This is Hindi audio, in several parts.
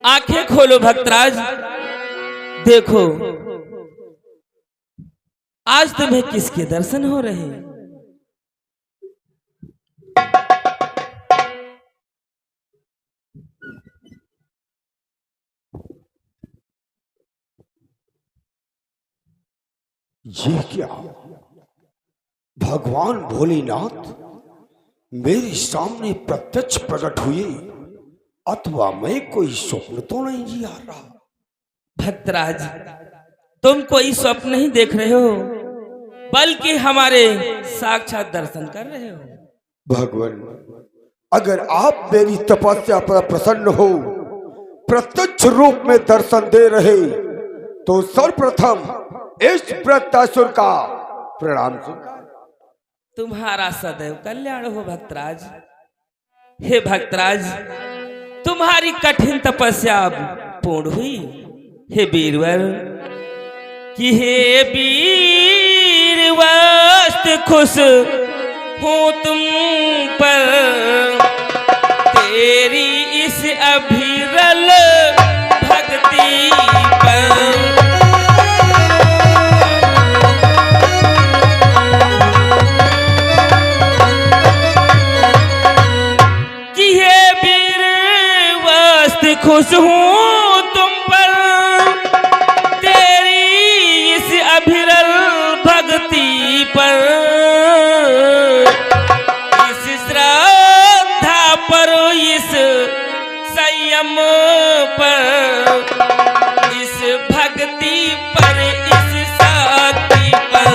आंखें खोलो भक्तराज, देखो आज तुम्हें किसके दर्शन हो रहे हैं। ये क्या, भगवान भोलेनाथ मेरे सामने प्रत्यक्ष प्रकट हुए अथवा मैं कोई स्वप्न तो नहीं जी आ रहा। भक्तराज, तुम कोई स्वप्न नहीं देख रहे हो बल्कि हमारे साक्षात दर्शन कर रहे हो। भगवान, अगर आप मेरी तपस्या पर प्रसन्न हो, प्रत्यक्ष रूप में दर्शन दे रहे, तो सर्वप्रथम इस प्रत्यासुर का प्रणाम सुन। तुम्हारा सदैव कल्याण हो भक्तराज। हे भक्तराज, तुम्हारी कठिन तपस्या अब पूर्ण हुई। हे वीरवर कि हे वीर वस्त खुश हूँ तुम पर, तेरी इस अभिरल भक्ति पर। खुश हूँ तुम पर, तेरी इस अभिरल भक्ति पर, इस श्रद्धा पर, इस संयम पर, इस भक्ति पर, इस शक्ति पर।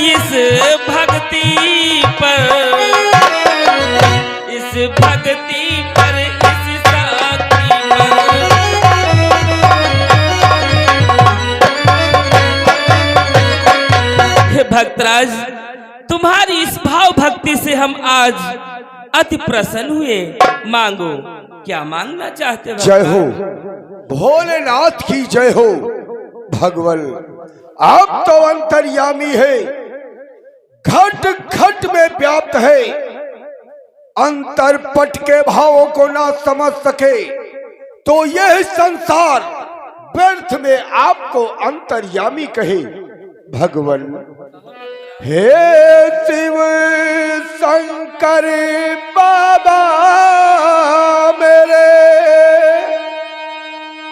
इस भक्ति पर, इस भक्ति पर, इस शक्ति पर। हे भक्तराज, तुम्हारी इस भाव भक्ति से हम आज अति प्रसन्न हुए। मांगो, क्या मांगना चाहते हो? जय हो भोलेनाथ की, जय हो। भगवान, आप तो अंतर्यामी है, घट घट में व्याप्त है, अंतर पट के भावों को ना समझ सके तो यह संसार व्यर्थ में आपको अंतर्यामी कहे। भगवान, हे शिव शंकर बाबा मेरे,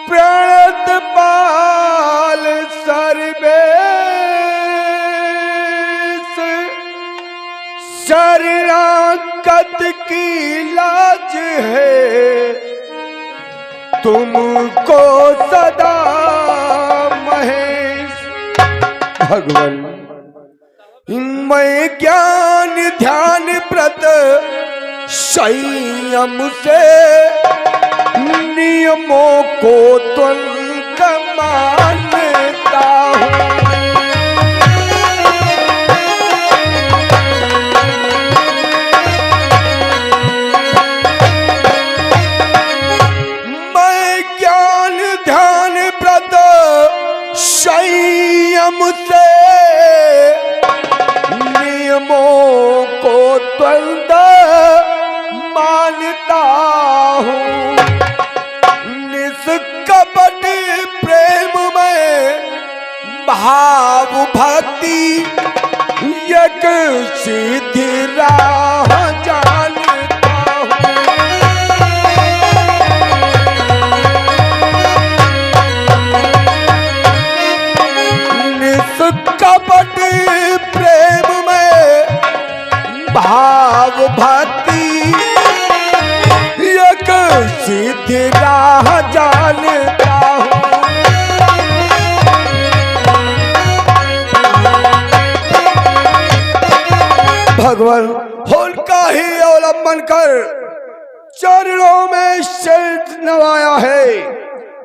प्रणत पाल सर्वे शरणागत की लाज है, तुमको सदा महेश। भगवान, मैं ज्ञान ध्यान व्रत संयम से नियमों को तुरंत मानता हूँ। संयम से नियमों को द्वंद मानता हूँ। निष्कपट प्रेम में भाव भक्ति एक सीधी राह जानता हूँ। कपट प्रेम में भाव भक्ति एक सीधी राह जानता हूँ। भगवान, होलिका ही अवलंबन कर चरणों में सिर नवाया है,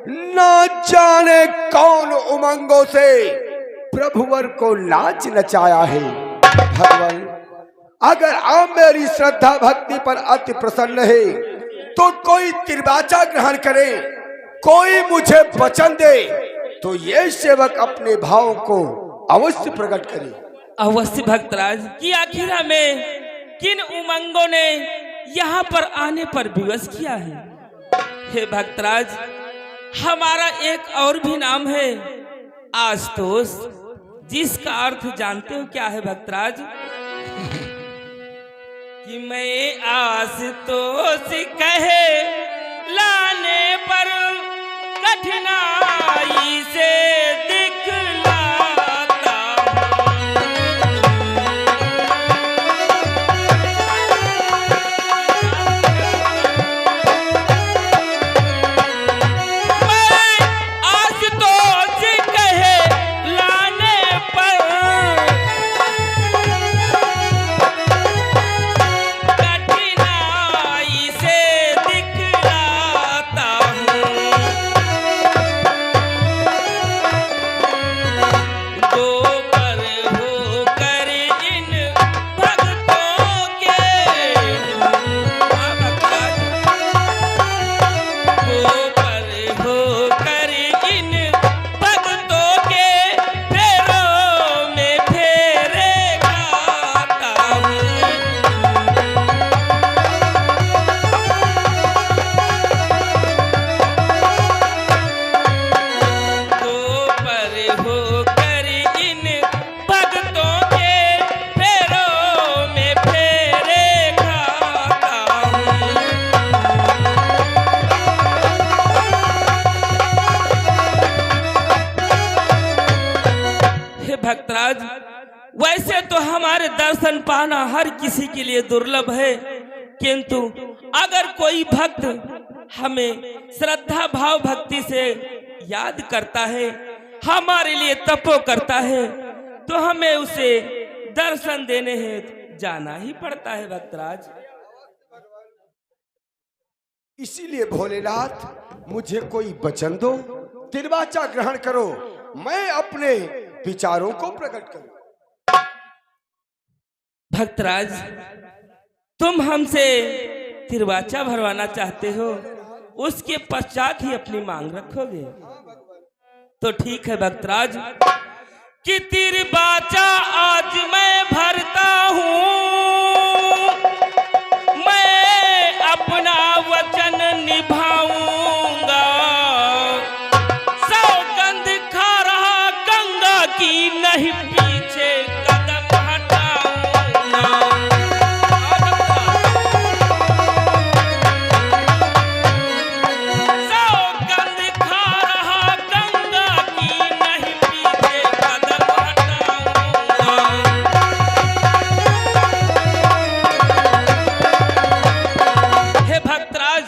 न जाने कौन उमंगों से प्रभुवर को लाज नचाया है। भगवान, अगर आप मेरी श्रद्धा भक्ति पर अति प्रसन्न है तो कोई त्रिवाचा ग्रहण करे, कोई मुझे वचन दे, तो ये सेवक अपने भाव को अवश्य प्रकट करें। अवश्य भक्तराज कि आखिर हमें किन उमंगों ने यहाँ पर आने पर विवश किया है। हे भक्तराज, हमारा एक और भी नाम है आशुतोष, जिसका अर्थ जानते हो क्या है भक्तराज? कि मैं आशुतोष कहे लाने पर कठिनाई से दिखलाता मैं आशुतोष कहे लाने पर कठिनाई से दिखलाता हूँ। गोबर होकर इन भक्तों के गोबर होकर इन भक्तों के पैरों में फेरे खाता हूँ। गोबर होकर इन भक्तों के पैरों में फेरे खाता हूँ। हे भक्तराज, वैसे तो हमारे दर्शन पाना हर किसी के लिए दुर्लभ है, किंतु अगर कोई भक्त हमें श्रद्धा भाव भक्ति से याद करता है, हमारे लिए तपो करता है, तो हमें उसे दर्शन देने हेतु जाना ही पड़ता है भक्तराज। इसीलिए भोलेनाथ मुझे कोई वचन दो, तिरवाचा ग्रहण करो, मैं अपने विचारों को प्रकट करूं। भक्तराज, तुम हमसे तिरवाचा भरवाना चाहते हो, उसके पश्चात ही अपनी मांग रखोगे, तो ठीक है भक्तराज कि तिरवाचा आज मैं भरता हूँ। मैं अपना वचन निभाऊंगा, सौगंध खा रहा गंगा की नहीं पीछे कदम हटाऊंगा। सौगंध खा रहा गंगा की नहीं पीछे कदम हटाऊंगा। हे भक्तराज,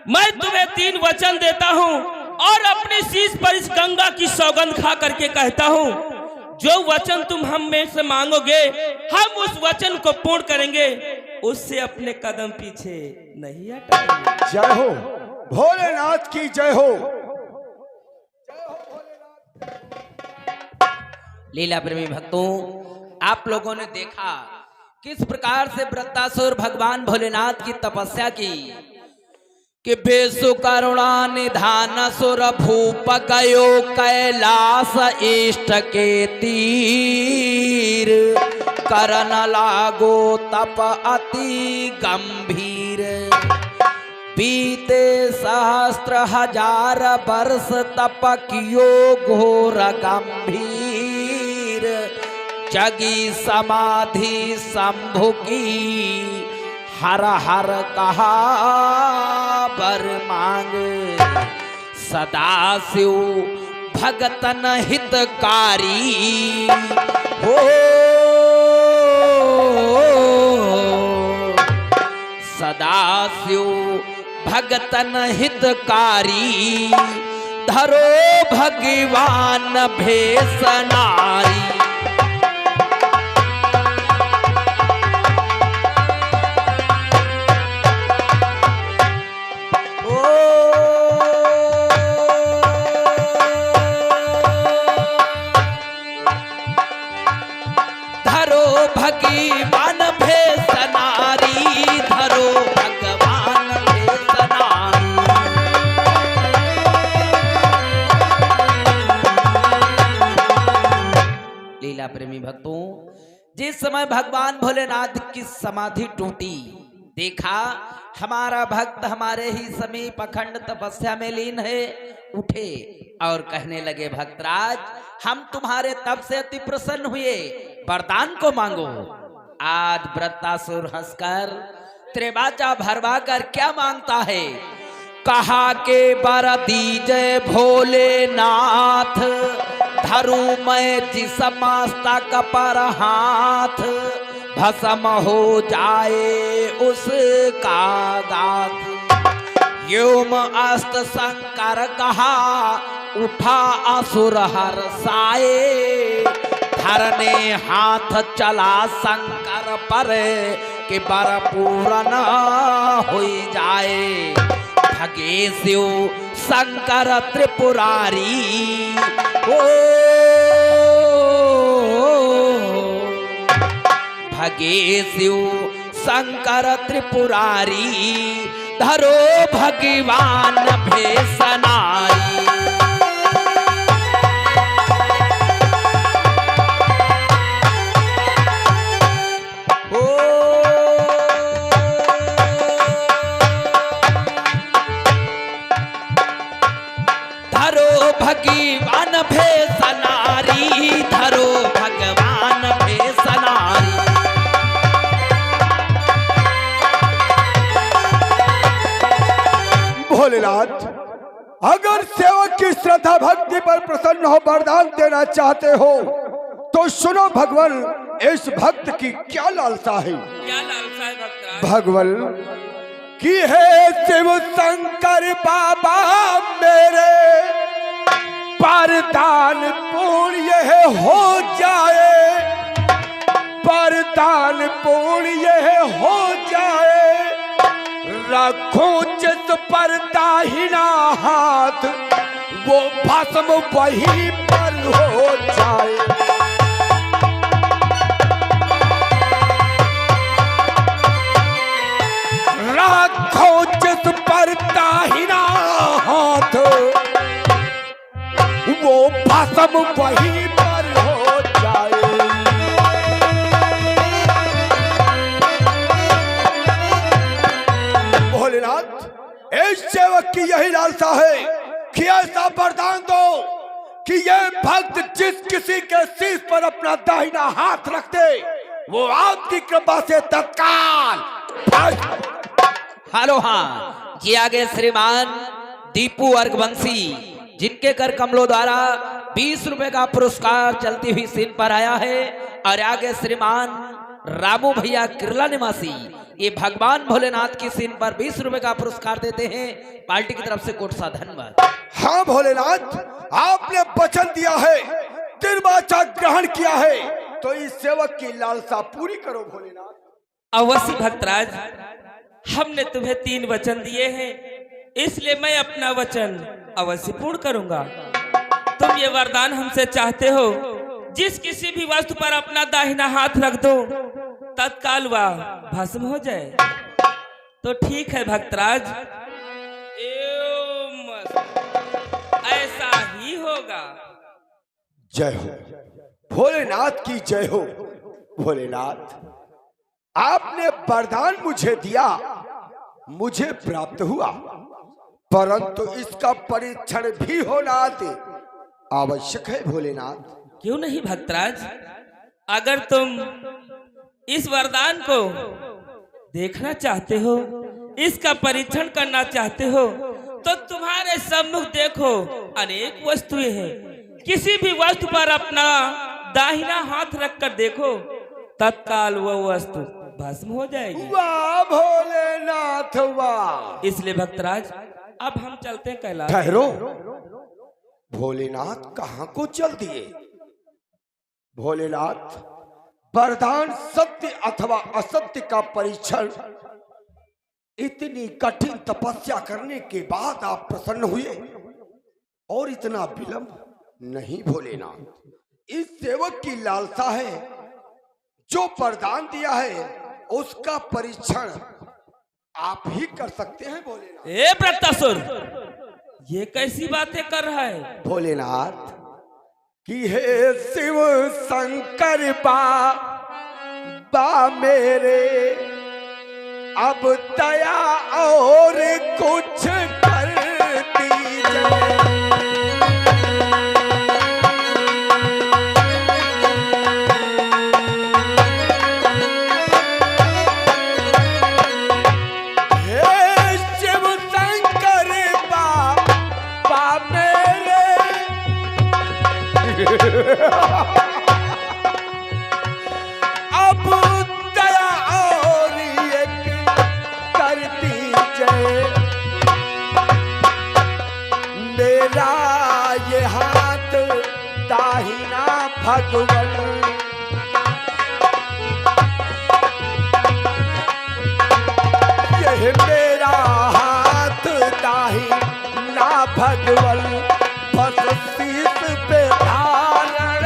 मैं तुम्हें 3 वचन देता हूँ और अपनी शीश पर इस गंगा की सौगंध खा करके कहता हूँ, जो वचन तुम हमें से मांगोगे हम उस वचन को पूर्ण करेंगे, उससे अपने कदम पीछे नहीं हटाएंगे। जय हो भोलेनाथ की जय हो। लीला प्रेमी भक्तों, आप लोगों ने देखा किस प्रकार से वृत्तासुर भगवान भोलेनाथ की तपस्या की कि बेसु करुणा निधान सुर भूप गयो कैलाश इष्ट के तीर करन लागो तप अति गंभीर। बीते सहस्त्र हजार वर्ष तप कियो घोर गंभीर। जगी समाधि शंभु की हर हर कहा बर मांग। सदा शिव भगतन हितकारी हो। सदा शिव भगतन हितकारी धरो भगवान भेष नारी। भगवान भेष नारी धरो भगवान भेष नारी। जिस समय भगवान भोलेनाथ की समाधि टूटी, देखा हमारा भक्त हमारे ही समीप अखंड तपस्या में लीन है। उठे और कहने लगे, भक्तराज हम तुम्हारे तप से अति प्रसन्न हुए, वरदान को मांगो। आज वृत्तासुर हंसकर त्रिवाचा भरवा कर क्या मांगता है? कहा के बर दीजय भोलेनाथ, धरू मैं जिस मस्तक पर हाथ, भस्म हो जाए उसका गाथ। व्योम अस्त शंकर कहा, उठा असुर हर्षाए, धरने हाथ चला शंकर पर कि बर पूर्ण हो जाए। भगे शिव शंकर त्रिपुरारी, ओ भगे शिव शंकर त्रिपुरारी, धरो भगवान भेषनारी। भगवान भेषनारी, धरो भगवान भेषनारी। भोलेनाथ, अगर सेवक की श्रद्धा भक्ति पर प्रसन्न हो वरदान देना चाहते हो तो सुनो भगवान, इस भक्त की क्या लालसा है। क्या लालसा है भक्तराज? भगवान की है शिव शंकर बाबा मेरे, वरदान पूर्ण यह हो जाए, वरदान पूर्ण यह हो जाए। रखो जिस पर दाहिना हाथ, वो भस्म वहीं पर हो जाए। रखो जिस पर दाहिना हाथ, वो भस्म वहीं पर हो जाए। भोलेनाथ, इस सेवक की यही लालसा है कि ऐसा वरदान दो कि ये भक्त जिस किसी के शीश पर अपना दाहिना हाथ रख दे, वो आपकी कृपा से तत्काल। हेलो, हाँ जी, आगे श्रीमान दीपू अर्घवंशी, जिनके कर कमलों द्वारा 20 रुपए का पुरस्कार चलती हुई सीन पर आया है। और आगे श्रीमान रामू भैया किरला निवासी, ये भगवान भोलेनाथ की सीन पर 20 रुपए का पुरस्कार देते हैं। पार्टी की तरफ से कोट सा धन्यवाद। हाँ भोलेनाथ, आपने वचन दिया है, तिरवाचा ग्रहण किया है, तो इस सेवक की लालसा पूरी करो भोलेनाथ। अवश्य भक्तराज, हमने तुम्हें 3 वचन दिए हैं, इसलिए मैं अपना वचन अवश्य पूर्ण करूंगा। तुम ये वरदान हमसे चाहते हो, जिस किसी भी वस्तु पर अपना दाहिना हाथ रख दो, तत्काल वह भस्म हो जाए। तो ठीक है भक्तराज, ऐसा ही होगा। जय हो भोलेनाथ की जय हो। भोलेनाथ, आपने वरदान मुझे दिया, मुझे प्राप्त हुआ, परंतु इसका परीक्षण भी होना आवश्यक है भोलेनाथ। क्यों नहीं भक्तराज, अगर तुम इस वरदान को देखना चाहते हो, इसका परीक्षण करना चाहते हो, तो तुम्हारे सम्मुख देखो अनेक वस्तुएं हैं। किसी भी वस्तु पर अपना दाहिना हाथ रखकर देखो, तत्काल वह वस्तु भस्म हो जाएगी। वाह भोलेनाथ वाह। इसलिए भक्तराज, अब हम चलते हैं कैलाश। ठहरो, भोलेनाथ कहाँ को चल दिए? भोलेनाथ, वरदान सत्य अथवा असत्य का परीक्षण इतनी कठिन तपस्या करने के बाद आप प्रसन्न हुए, और इतना विलंब नहीं भोलेनाथ। इस सेवक की लालसा है, जो वरदान दिया है उसका परीक्षण आप ही कर सकते हैं भोलेनाथ। ए वृत्तासुर, ये कैसी बातें कर रहा है? भोलेनाथ, कि हे शिव शंकर बाबा मेरे, अब दया और कुछ कर दीजिए। अब दया और एक कर दीजिए। मेरा ये हाथ दाहिना भगवन, ये मेरा हाथ दाहिना भगवन, बस शीश पे धारण।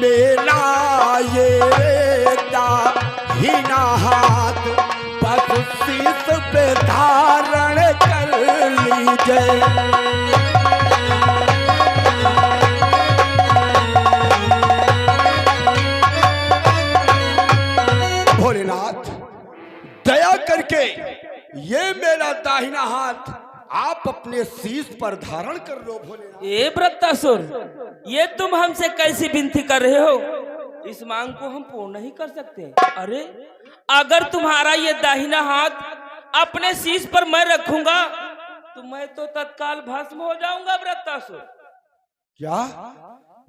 मेरा ये दाहिना हाथ बस शीश पे धारण कर लीजिए। भोलेनाथ दया करके ये मेरा दाहिना हाथ आप अपने शीश पर धारण कर लो। भोलेनाथ ए वृत्तासुर, ये तुम हमसे कैसी विनती कर रहे हो? इस मांग को हम पूर्ण नहीं कर सकते। अरे अगर तुम्हारा ये दाहिना हाथ अपने शीश पर मैं रखूंगा तो मैं तो तत्काल भस्म हो जाऊंगा वृत्तासुर। क्या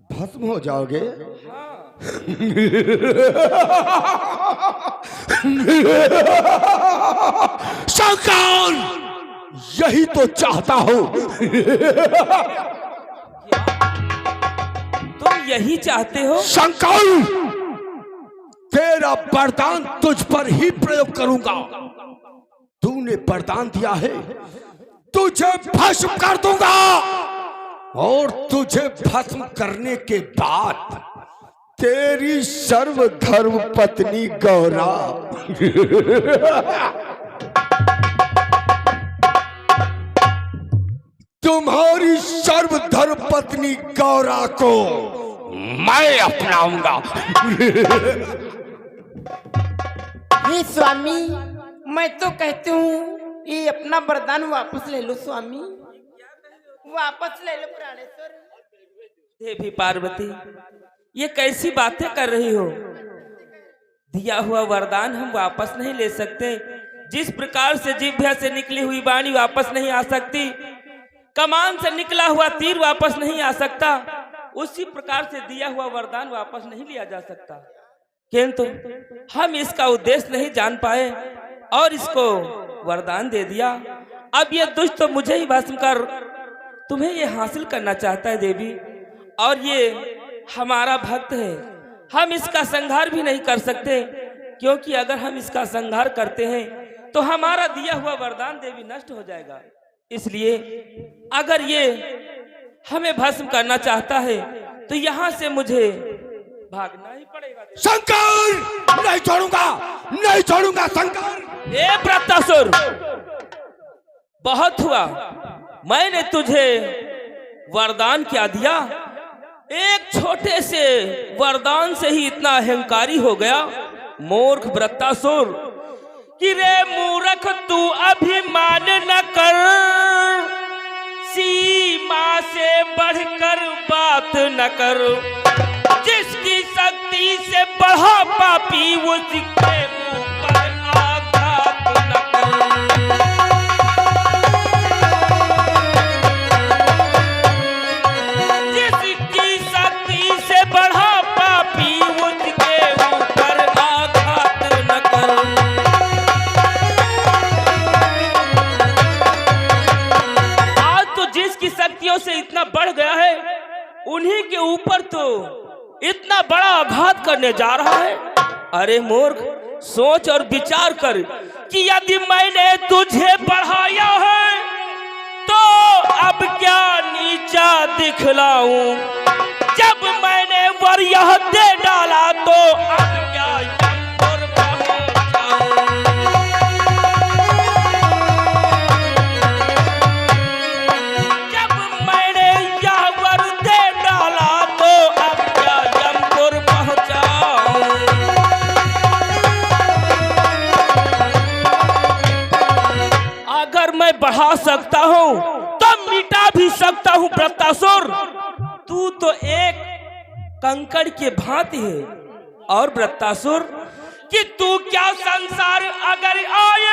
भस्म हो जाओगे? हाँ। शंकर, यही तो चाहता हूं। तुम यही चाहते हो? शंकर, तेरा वरदान तुझ पर ही प्रयोग करूंगा। तूने वरदान दिया है, तुझे भस्म कर दूंगा। और तुझे भस्म करने के बाद तेरी सर्वधर्म पत्नी गौरा तुम्हारी सर्वधर्म पत्नी गौरा को मैं अपनाऊंगा। हे स्वामी, मैं तो कहती हूँ ये अपना वरदान वापस ले लो स्वामी, वापस ले लो प्राणेश्वर। देवी पार्वती, ये कैसी बातें कर रही हो? दिया हुआ वरदान हम वापस नहीं ले सकते। जिस प्रकार से जिह्वा से निकली हुई वाणी वापस नहीं आ सकती, कमान से निकला हुआ तीर वापस नहीं आ सकता, उसी प्रकार से दिया हुआ वरदान वापस नहीं लिया जा सकता। किंतु हम इसका उद्देश्य नहीं जान पाए और इसको वरदान दे दिया। अब ये दुष्ट तो मुझे ही भस्म कर तुम्हें ये हासिल करना चाहता है देवी, और ये हमारा भक्त है। हम इसका संहार भी नहीं कर सकते, क्योंकि अगर हम इसका संहार करते हैं तो हमारा दिया हुआ वरदान देवी नष्ट हो जाएगा। इसलिए अगर ये हमें भस्म करना चाहता है तो यहाँ से मुझे भागना ही पड़ेगा। शंकर, नहीं छोड़ूंगा, नहीं छोड़ूंगा शंकर। ए वृत्तासुर, बहुत हुआ। मैंने तुझे वरदान क्या दिया? एक छोटे से वरदान से ही इतना अहंकारी हो गया। मूर्ख वृत्तासुर, कि रे मूर्ख तू अभिमान न कर, सीमा से बढ़कर बात न कर। जिसकी शक्ति से बढ़ा पापी उसके ऊपर आघात न कर। जिसकी शक्ति से बढ़ा पापी उसके ऊपर आघात न कर। आज तो जिसकी शक्तियों से इतना बढ़ गया है, उन्हीं के ऊपर तो इतना बड़ा आघात करने जा रहा है। अरे मूर्ख, सोच और विचार कर कि यदि मैंने तुझे बढ़ाया है तो अब क्या नीचा दिखलाऊं। जब मैंने वर यह दे डाला तो अब क्या मैं बढ़ा सकता हूँ तो मिटा भी सकता हूँ वृत्तासुर। तू तो एक कंकड़ के भांति है। और वृत्तासुर कि तू क्या संसार अगर आए